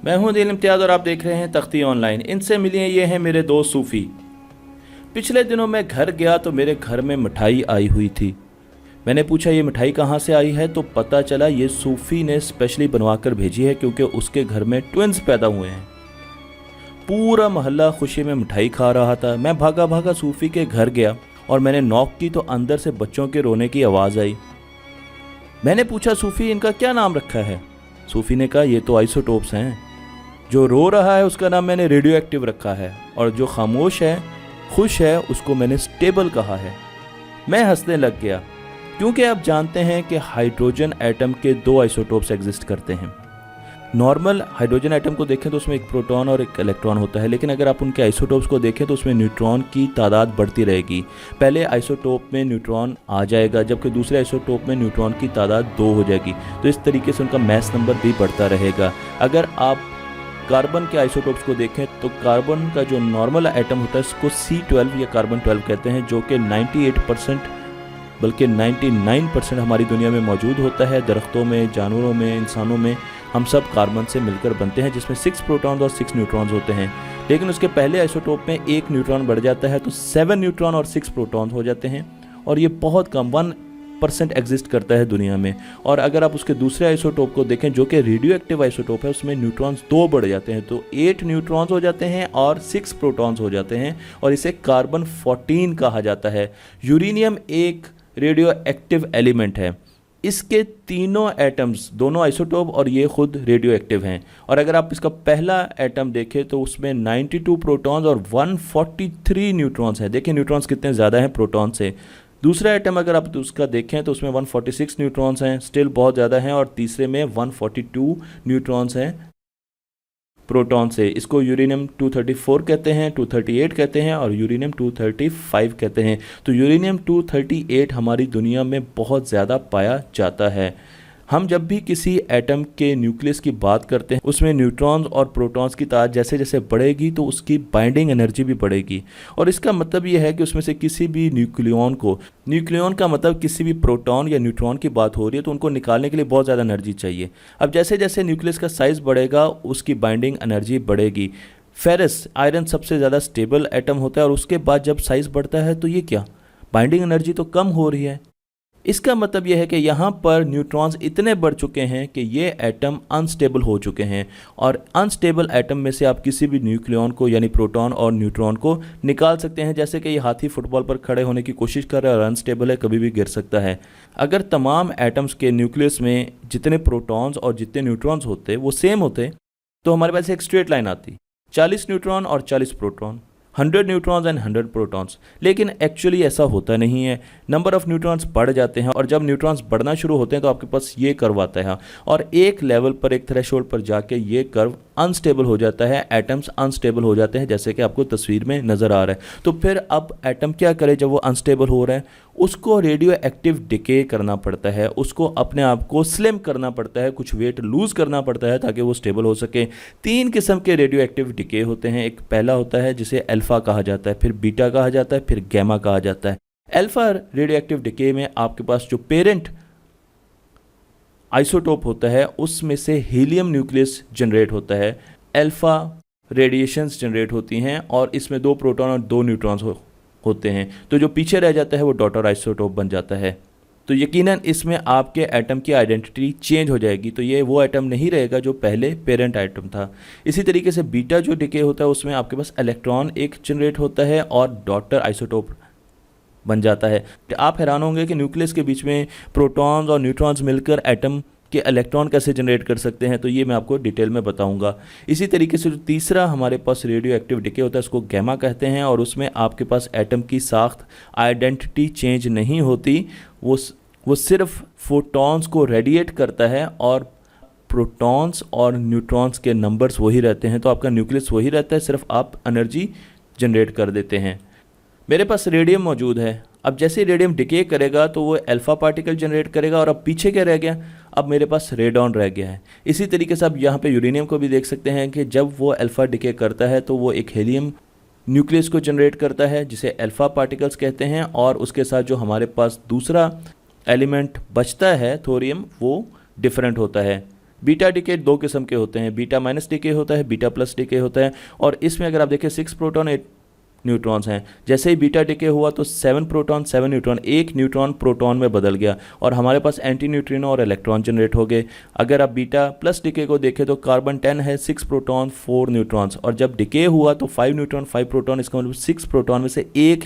मैं हूं दिल इम्तियाज़ और आप देख रहे हैं तख्ती ऑनलाइन। इनसे मिलिए, ये हैं मेरे दोस्त सूफ़ी। पिछले दिनों मैं घर गया तो मेरे घर में मिठाई आई हुई थी। मैंने पूछा ये मिठाई कहाँ से आई है, तो पता चला ये सूफ़ी ने स्पेशली बनवा कर भेजी है क्योंकि उसके घर में ट्विंस पैदा हुए हैं। पूरा मोहल्ला खुशी में मिठाई खा रहा था। मैं भागा भागा सूफ़ी के घर गया और मैंने नॉक की तो अंदर से बच्चों के रोने की आवाज़ आई। मैंने पूछा सूफ़ी इनका क्या नाम रखा है। सूफ़ी ने कहा ये तो आइसोटोप्स हैं। जो रो रहा है उसका नाम मैंने रेडियो एक्टिव रखा है और जो खामोश है, खुश है, उसको मैंने स्टेबल कहा है। मैं हंसने लग गया क्योंकि आप जानते हैं कि हाइड्रोजन एटम के दो आइसोटोप्स एग्जिस्ट करते हैं। नॉर्मल हाइड्रोजन एटम को देखें तो उसमें एक प्रोटॉन और एक इलेक्ट्रॉन होता है, लेकिन अगर आप उनके आइसोटोप्स को देखें तो उसमें न्यूट्रॉन की तादाद बढ़ती रहेगी। पहले आइसोटोप में न्यूट्रॉन आ जाएगा जबकि दूसरे आइसोटोप में न्यूट्रॉन की तादाद 2 हो जाएगी, तो इस तरीके से उनका मैस नंबर भी बढ़ता रहेगा। अगर आप कार्बन के आइसोटोप्स को देखें तो कार्बन का जो नॉर्मल एटम होता है उसको C12 या कार्बन 12 कहते हैं, जो कि 98% बल्कि 99% हमारी दुनिया में मौजूद होता है। दरख्तों में, जानवरों में, इंसानों में हम सब कार्बन से मिलकर बनते हैं, जिसमें 6 प्रोटॉन्स और 6 न्यूट्रॉन्स होते हैं। लेकिन उसके पहले आइसोटोप में 1 न्यूट्रॉन बढ़ जाता है तो 7 न्यूट्रॉन और 6 प्रोटॉन्स हो जाते हैं, और ये बहुत कम 1% एग्जिस्ट करता है दुनिया में। और अगर आप उसके दूसरे आइसोटोप को देखें जो कि रेडियो एक्टिव आइसोटोप है, उसमें न्यूट्रॉन्स 2 बढ़ जाते हैं, तो 8 न्यूट्रॉन्स हो जाते हैं और 6 प्रोटॉन्स हो जाते हैं, और इसे कार्बन 14 कहा जाता है। यूरेनियम एक रेडियो एक्टिव एलिमेंट है। इसके तीनों एटम्स, दोनों आइसोटोप और ये खुद रेडियो एक्टिव हैं। और अगर आप इसका पहला एटम देखें तो उसमें 92 प्रोटॉन्स और 143 न्यूट्रॉन्स हैं। देखिए न्यूट्रॉन्स कितने ज़्यादा हैं प्रोटॉन से। दूसरा एटम अगर आप उसका देखें तो उसमें 146 न्यूट्रॉन्स हैं, स्टिल बहुत ज़्यादा हैं, और तीसरे में 142 न्यूट्रॉन्स हैं प्रोटॉन से। इसको यूरेनियम 234 कहते हैं, 238 कहते हैं और यूरेनियम 235 कहते हैं। तो यूरेनियम 238 हमारी दुनिया में बहुत ज़्यादा पाया जाता है। हम जब भी किसी एटम के न्यूक्लियस की बात करते हैं उसमें न्यूट्रॉन्स और प्रोटॉन्स की तादाद जैसे जैसे बढ़ेगी तो उसकी बाइंडिंग एनर्जी भी बढ़ेगी, और इसका मतलब ये है कि उसमें से किसी भी न्यूक्लियॉन का मतलब किसी भी प्रोटॉन या न्यूट्रॉन की बात हो रही है तो उनको निकालने के लिए बहुत ज़्यादा एनर्जी चाहिए। अब जैसे जैसे न्यूक्लियस का साइज़ बढ़ेगा उसकी बाइंडिंग एनर्जी बढ़ेगी। फेरस, आयरन सबसे ज़्यादा स्टेबल एटम होता है, और उसके बाद जब साइज़ बढ़ता है तो ये क्या, बाइंडिंग एनर्जी तो कम हो रही है। इसका मतलब यह है कि यहाँ पर न्यूट्रॉन्स इतने बढ़ चुके हैं कि ये एटम अनस्टेबल हो चुके हैं, और अनस्टेबल एटम में से आप किसी भी न्यूक्लियॉन को यानी प्रोटॉन और न्यूट्रॉन को निकाल सकते हैं। जैसे कि ये हाथी फुटबॉल पर खड़े होने की कोशिश कर रहा है और अनस्टेबल है, कभी भी गिर सकता है। अगर तमाम एटम्स के न्यूक्लियस में जितने प्रोटॉन्स और जितने न्यूट्रॉन्स होते वो सेम होते तो हमारे पास एक स्ट्रेट लाइन आती, 40 न्यूट्रॉन और 40 प्रोटॉन, 100 न्यूट्रॉन्स एंड 100 प्रोटॉन्स। लेकिन एक्चुअली ऐसा होता नहीं है। नंबर ऑफ़ न्यूट्रॉन्स बढ़ जाते हैं, और जब न्यूट्रॉन्स बढ़ना शुरू होते हैं तो आपके पास ये कर्व आता है, और एक लेवल पर, एक थ्रेशोल्ड पर जाके ये कर्व अनस्टेबल हो जाता है, एटम्स अनस्टेबल हो जाते हैं, जैसे कि आपको तस्वीर में नज़र आ रहा है। तो फिर अब एटम क्या करे जब वो अनस्टेबल हो रहा है, उसको रेडियो एक्टिव डिके करना पड़ता है, उसको अपने आप को स्लिम करना पड़ता है, कुछ वेट लूज़ करना पड़ता है ताकि वो स्टेबल हो सके। 3 किस्म के रेडियो एक्टिव डिके होते हैं। एक पहला होता है जिसे अल्फ़ा कहा जाता है, फिर बीटा कहा जाता है, फिर गैमा कहा जाता है। अल्फ़ा रेडियो एक्टिव डिके में आपके पास जो पेरेंट आइसोटोप होता है उसमें से हीलियम न्यूक्लियस जनरेट होता है, अल्फ़ा रेडिएशंस जनरेट होती हैं, और इसमें 2 प्रोटॉन और 2 न्यूट्रॉन्स होते हैं। तो जो पीछे रह जाता है वो डॉटर आइसोटोप बन जाता है। तो यकीनन इसमें आपके एटम की आइडेंटिटी चेंज हो जाएगी, तो ये वो एटम नहीं रहेगा जो पहले पेरेंट एटम था। इसी तरीके से बीटा जो डिके होता है उसमें आपके पास इलेक्ट्रॉन एक जनरेट होता है और डॉटर आइसोटोप बन जाता है। आप हैरान होंगे कि न्यूक्लियस के बीच में प्रोटॉन्स और न्यूट्रॉन्स मिलकर एटम के इलेक्ट्रॉन कैसे जनरेट कर सकते हैं, तो ये मैं आपको डिटेल में बताऊंगा। इसी तरीके से जो तीसरा हमारे पास रेडियो एक्टिव डिके होता है उसको गैमा कहते हैं, और उसमें आपके पास एटम की साख्त आइडेंटिटी चेंज नहीं होती, वो सिर्फ फोटॉन्स को रेडिएट करता है और प्रोटॉन्स और न्यूट्रॉन्स के नंबर्स वही रहते हैं। तो आपका न्यूक्लियस वही रहता है, सिर्फ आप एनर्जी जनरेट कर देते हैं। मेरे पास रेडियम मौजूद है। अब जैसे रेडियम डिके करेगा तो वो अल्फ़ा पार्टिकल जनरेट करेगा, और अब पीछे क्या रह गया, अब मेरे पास रेडॉन रह गया है। इसी तरीके से आप यहाँ पे यूरेनियम को भी देख सकते हैं कि जब वो अल्फ़ा डिके करता है तो वो एक हीलियम न्यूक्लियस को जनरेट करता है जिसे अल्फ़ा पार्टिकल्स कहते हैं, और उसके साथ जो हमारे पास दूसरा एलिमेंट बचता है थोरियम, वो डिफरेंट होता है। बीटा डिके दो किस्म के होते हैं, बीटा माइनस डिके होता है, बीटा प्लस डिके होता है। और इसमें अगर आप देखें 6 प्रोटॉन 8 न्यूट्रॉन्स हैं। जैसे ही बीटा डिके हुआ तो 7 प्रोटॉन 7 न्यूट्रॉन, एक न्यूट्रॉन प्रोटॉन में बदल गया और हमारे पास एंटी न्यूट्रिनो और इलेक्ट्रॉन जनरेट हो गए। अगर आप बीटा प्लस डिके को देखें तो कार्बन 10 है, 6 प्रोटॉन 4 न्यूट्रॉन्स, और जब डिके हुआ तो 5 न्यूट्रॉन 5 प्रोटॉन, इसका मतलब 6 प्रोटॉन में से एक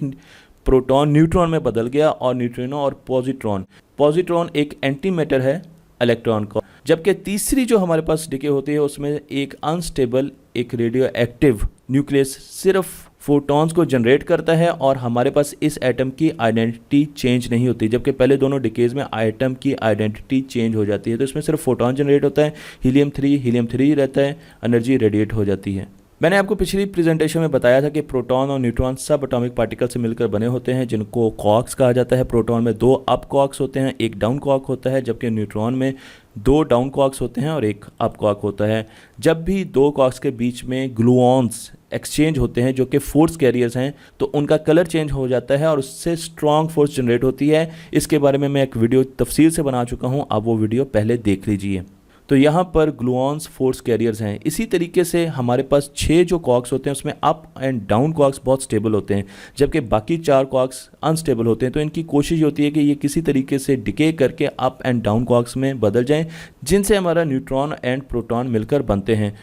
प्रोटॉन न्यूट्रॉन में बदल गया और न्यूट्रिनो और पॉजिट्रॉन एक एंटी मैटर है इलेक्ट्रॉन का। जबकि तीसरी जो हमारे पास डिके होती है उसमें एक अनस्टेबल एक रेडियो एक्टिव न्यूक्लियस सिर्फ फोटॉन्स को जनरेट करता है और हमारे पास इस एटम की आइडेंटिटी चेंज नहीं होती, जबकि पहले दोनों डिकेज में एटम की आइडेंटिटी चेंज हो जाती है। तो इसमें सिर्फ फोटॉन जनरेट होता है, हीलियम 3 रहता है, एनर्जी रेडिएट हो जाती है। मैंने आपको पिछली प्रेजेंटेशन में बताया था कि प्रोटॉन और न्यूट्रॉन सब एटॉमिक पार्टिकल से मिलकर बने होते हैं जिनको क्वार्क्स कहा जाता है। प्रोटॉन में 2 अप क्वार्क्स होते हैं, एक डाउन क्वार्क होता है, जबकि न्यूट्रॉन में 2 डाउन क्वार्क्स होते हैं और एक अप क्वार्क होता है। जब भी 2 क्वार्क्स के बीच में ग्लूऑन्स एक्सचेंज होते हैं जो कि फोर्स कैरियर्स हैं, तो उनका कलर चेंज हो जाता है और उससे स्ट्रॉन्ग फोर्स जनरेट होती है। इसके बारे में मैं एक वीडियो तफसील से बना चुका हूँ, आप वो वीडियो पहले देख लीजिए। तो यहाँ पर ग्लूऑन्स फोर्स कैरियर्स हैं। इसी तरीके से हमारे पास 6 जो क्वार्क्स होते हैं उसमें अप एंड डाउन क्वार्क्स बहुत स्टेबल होते हैं, जबकि बाकी 4 क्वार्क्स अनस्टेबल होते हैं। तो इनकी कोशिश होती है कि ये किसी तरीके से डिके करके अप एंड डाउन क्वार्क्स में बदल जाएं, जिनसे हमारा न्यूट्रॉन एंड प्रोटॉन मिलकर बनते हैं।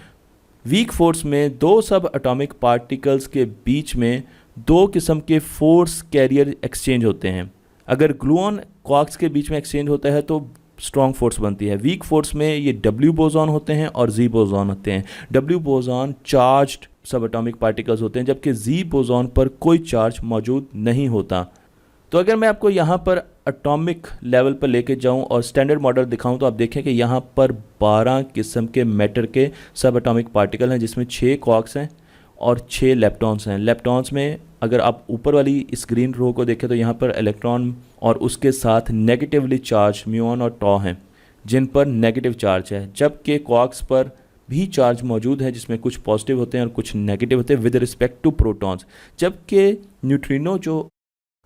वीक फोर्स में 2 सब एटॉमिक पार्टिकल्स के बीच में 2 किस्म के फोर्स कैरियर एक्सचेंज होते हैं। अगर ग्लूऑन क्वार्क्स के बीच में एक्सचेंज होता है तो स्ट्रॉन्ग फोर्स बनती है। वीक फोर्स में ये डब्ल्यू बोसॉन होते हैं और जी बोसॉन होते हैं। डब्ल्यू बोसॉन चार्ज्ड सब एटॉमिक पार्टिकल्स होते हैं, जबकि जी बोसॉन पर कोई चार्ज मौजूद नहीं होता। तो अगर मैं आपको यहाँ पर एटॉमिक लेवल पर लेके जाऊँ और स्टैंडर्ड मॉडल दिखाऊँ तो आप देखें कि यहाँ पर 12 किस्म के मैटर के सब एटॉमिक पार्टिकल हैं, जिसमें 6 क्वार्क्स हैं और 6 लेप्टॉन्स हैं। लेप्टॉन्स में अगर आप ऊपर वाली इस ग्रीन रो को देखें तो यहाँ पर इलेक्ट्रॉन और उसके साथ नेगेटिवली चार्ज म्यूऑन और टॉ हैं, जिन पर नेगेटिव चार्ज है, जबकि क्वार्क्स पर भी चार्ज मौजूद है जिसमें कुछ पॉजिटिव होते हैं और कुछ नेगेटिव होते हैं विद रिस्पेक्ट टू प्रोटॉन्स। जबकि न्यूट्रिनो जो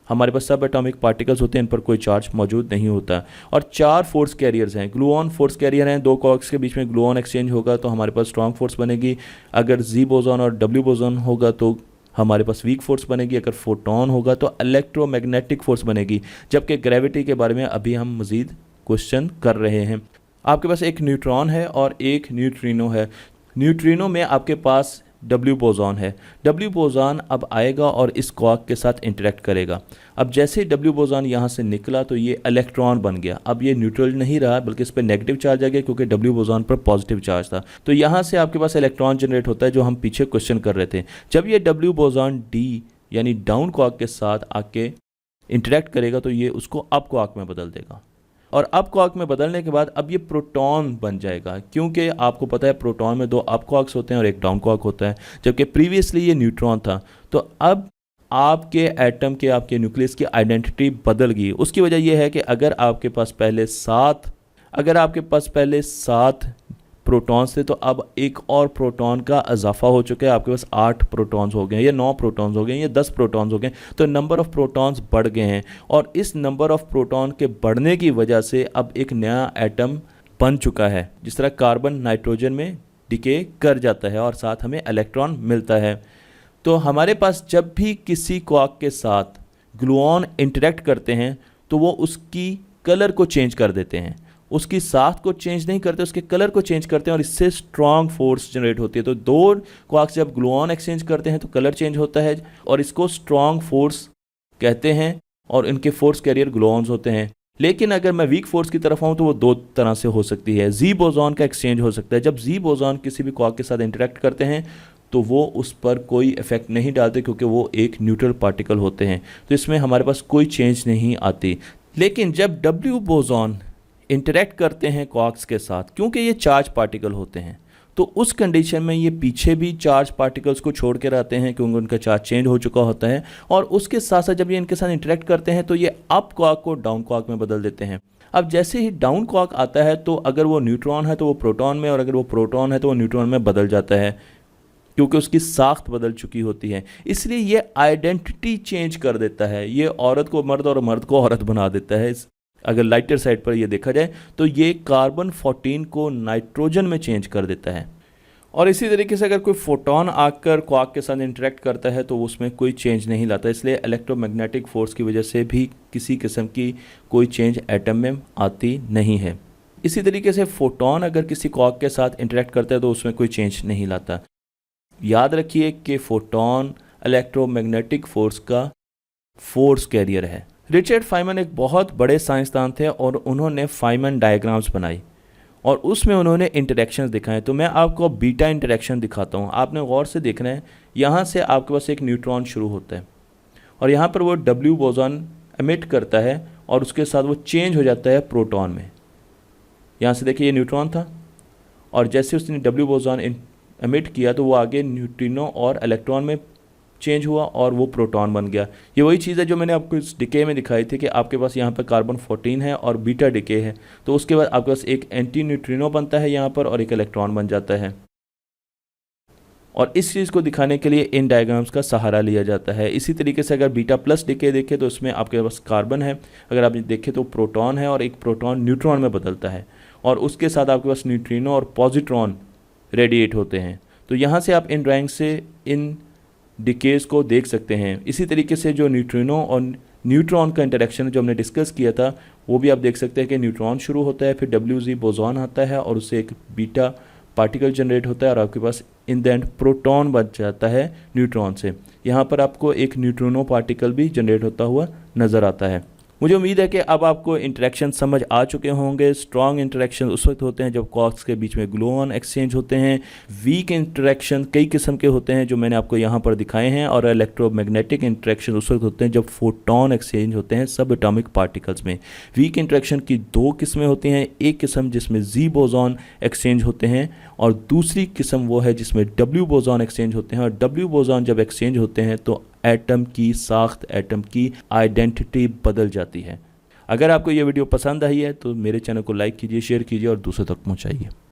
हमारे पास सब एटॉमिक पार्टिकल्स होते हैं इन पर कोई चार्ज मौजूद नहीं होता। और 4 फोर्स कैरियर्स हैं। ग्लूऑन फोर्स कैरियर हैं, 2 क्वार्क्स के बीच में ग्लूऑन एक्सचेंज होगा तो हमारे पास स्ट्रॉन्ग फोर्स बनेगी। अगर जी बोसॉन और डब्ल्यू बोसॉन होगा तो हमारे पास वीक फोर्स बनेगी। अगर फोटॉन होगा तो इलेक्ट्रोमैग्नेटिक फोर्स बनेगी। जबकि ग्रेविटी के बारे में अभी हम मज़ीद क्वेश्चन कर रहे हैं। आपके पास एक न्यूट्रॉन है और एक न्यूट्रिनो है। न्यूट्रिनो में आपके पास डब्ल्यू बोसॉन है। डब्ल्यू बोसॉन अब आएगा और इस क्वार्क के साथ इंटरेक्ट करेगा। अब जैसे ही डब्ल्यू बोसॉन यहाँ से निकला तो ये इलेक्ट्रॉन बन गया। अब ये न्यूट्रल नहीं रहा बल्कि इस पर नेगेटिव चार्ज आ गया, क्योंकि डब्ल्यू बोसॉन पर पॉजिटिव चार्ज था। तो यहाँ से आपके पास इलेक्ट्रॉन जनरेट होता है, जो हम पीछे क्वेश्चन कर रहे थे। जब ये डब्ल्यू बोसॉन डी यानी डाउन क्वार्क के साथ आके इंटरेक्ट करेगा तो ये उसको अप क्वार्क में बदल देगा, और अप क्वार्क में बदलने के बाद अब ये प्रोटॉन बन जाएगा, क्योंकि आपको पता है प्रोटॉन में 2 अप क्वार्क्स होते हैं और एक डाउन क्वार्क होता है, जबकि प्रीवियसली ये न्यूट्रॉन था। तो अब आपके एटम के आपके न्यूक्लियस की आइडेंटिटी बदल गई। उसकी वजह यह है कि अगर आपके पास पहले 7 प्रोटॉन्स थे तो अब एक और प्रोटॉन का इजाफा हो चुका है। आपके पास 8 प्रोटॉन्स हो गए हैं, या 9 प्रोटॉन्स हो गए हैं, या 10 प्रोटॉन्स हो गए। तो नंबर ऑफ़ प्रोटॉन्स बढ़ गए हैं, और इस नंबर ऑफ़ प्रोटॉन के बढ़ने की वजह से अब एक नया एटम बन चुका है। जिस तरह कार्बन नाइट्रोजन में डिके कर जाता है और साथ हमें इलेक्ट्रॉन मिलता है। तो हमारे पास जब भी किसी क्वार्क के साथ ग्लूऑन इंटरेक्ट करते हैं तो वो उसकी कलर को चेंज कर देते हैं। उसकी साथ को चेंज नहीं करते, उसके कलर को चेंज करते हैं, और इससे स्ट्रॉन्ग फोर्स जनरेट होती है। तो 2 क्वार्क्स जब ग्लूऑन एक्सचेंज करते हैं तो कलर चेंज होता है, और इसको स्ट्रॉन्ग फोर्स कहते हैं, और इनके फोर्स कैरियर ग्लूऑन्स होते हैं। लेकिन अगर मैं वीक फोर्स की तरफ आऊँ तो वो 2 तरह से हो सकती है। जी बोसॉन का एक्सचेंज हो सकता है। जब जी बोसॉन किसी भी क्वार्क के साथ इंटरेक्ट करते हैं तो वो उस पर कोई इफेक्ट नहीं डालते, क्योंकि वो एक न्यूट्रल पार्टिकल होते हैं, तो इसमें हमारे पास कोई चेंज नहीं आती। लेकिन जब डब्ल्यू बोसॉन इंटरेक्ट करते हैं क्वार्क्स के साथ, क्योंकि ये चार्ज पार्टिकल होते हैं, तो उस कंडीशन में ये पीछे भी चार्ज पार्टिकल्स को छोड़ के रहते हैं, क्योंकि उनका चार्ज चेंज हो चुका होता है। और उसके साथ साथ जब ये इनके साथ इंटरेक्ट करते हैं तो ये अप क्वार्क को डाउन क्वार्क में बदल देते हैं। अब जैसे ही डाउन क्वार्क आता है तो अगर वो न्यूट्रॉन है तो वो प्रोटॉन में, और अगर वो प्रोटॉन है तो वो न्यूट्रॉन में बदल जाता है, क्योंकि उसकी साख्त बदल चुकी होती है। इसलिए ये आइडेंटिटी चेंज कर देता है। ये औरत को मर्द और मर्द को औरत बना देता है। अगर लाइटर साइड पर ये देखा जाए तो ये कार्बन 14 को नाइट्रोजन में चेंज कर देता है। और इसी तरीके से अगर कोई फोटोन आकर क्वार्क के साथ इंटरेक्ट करता है तो उसमें कोई चेंज नहीं लाता, इसलिए इलेक्ट्रोमैग्नेटिक फोर्स की वजह से भी किसी किस्म की कोई चेंज एटम में आती नहीं है। इसी तरीके से फोटोन अगर किसी क्वार्क के साथ इंटरेक्ट करता है तो उसमें कोई चेंज नहीं लाता। याद रखिए कि फोटोन इलेक्ट्रोमैग्नेटिक फोर्स का फोर्स कैरियर है। रिचर्ड फाइमन एक बहुत बड़े साइंसदान थे और उन्होंने फाइमन डायग्राम्स बनाई और उसमें उन्होंने इंटरेक्शंस दिखाए। तो मैं आपको बीटा इंटरेक्शन दिखाता हूँ, आपने गौर से देखना है। यहाँ से आपके पास एक न्यूट्रॉन शुरू होता है और यहाँ पर वो डब्ल्यू बोसॉन एमिट करता है और उसके साथ वो चेंज हो जाता है प्रोटॉन में। यहाँ से देखिए ये न्यूट्रॉन था और जैसे उसने डब्ल्यू बोसॉन एमिट किया तो वो आगे न्यूट्रिनो और इलेक्ट्रॉन में चेंज हुआ और वो प्रोटॉन बन गया। ये वही चीज़ है जो मैंने आपको इस डिके में दिखाई थी कि आपके पास यहाँ पर कार्बन 14 है और बीटा डिके है, तो उसके बाद आपके पास एक एंटी न्यूट्रिनो बनता है यहाँ पर और एक इलेक्ट्रॉन बन जाता है। और इस चीज़ को दिखाने के लिए इन डायग्राम्स का सहारा लिया जाता है। इसी तरीके से अगर बीटा प्लस डिके देखें तो उसमें आपके पास कार्बन है, अगर आप देखें तो प्रोटॉन है और एक प्रोटॉन न्यूट्रॉन में बदलता है और उसके साथ आपके पास न्यूट्रिनो और पॉजिट्रॉन रेडिएट होते हैं। तो यहाँ से आप इन ड्राइंग से इन डिकेज को देख सकते हैं। इसी तरीके से जो न्यूट्रिनो और न्यूट्रॉन का इंटरेक्शन जो हमने डिस्कस किया था वो भी आप देख सकते हैं कि न्यूट्रॉन शुरू होता है, फिर डब्ल्यू बोसॉन आता है और उससे एक बीटा पार्टिकल जनरेट होता है और आपके पास इन द एंड प्रोटॉन बन जाता है न्यूट्रॉन से। यहाँ पर आपको एक न्यूट्रिनो पार्टिकल भी जनरेट होता हुआ नज़र आता है। मुझे उम्मीद है कि अब आपको इंटरेक्शन समझ आ चुके होंगे। स्ट्रॉन्ग इंटरेक्शन उस वक्त होते हैं जब क्वार्क्स के बीच में ग्लूऑन एक्सचेंज होते हैं। वीक इंटरेक्शन कई किस्म के होते हैं जो मैंने आपको यहाँ पर दिखाए हैं। और इलेक्ट्रोमैग्नेटिक इंटरेक्शन उस वक्त होते हैं जब फोटोन एक्सचेंज होते हैं सब एटॉमिक पार्टिकल्स में। वीक इंटरेक्शन की दो किस्में होती हैं, एक किस्म जिसमें जी बोसॉन एक्सचेंज होते हैं और दूसरी किस्म वो है जिसमें डब्ल्यू बोसॉन एक्सचेंज होते हैं। और डब्ल्यू बोसॉन जब एक्सचेंज होते हैं तो एटम की साख्त, एटम की आइडेंटिटी बदल जाती है। अगर आपको ये वीडियो पसंद आई है तो मेरे चैनल को लाइक कीजिए, शेयर कीजिए और दूसरों तक पहुंचाइए।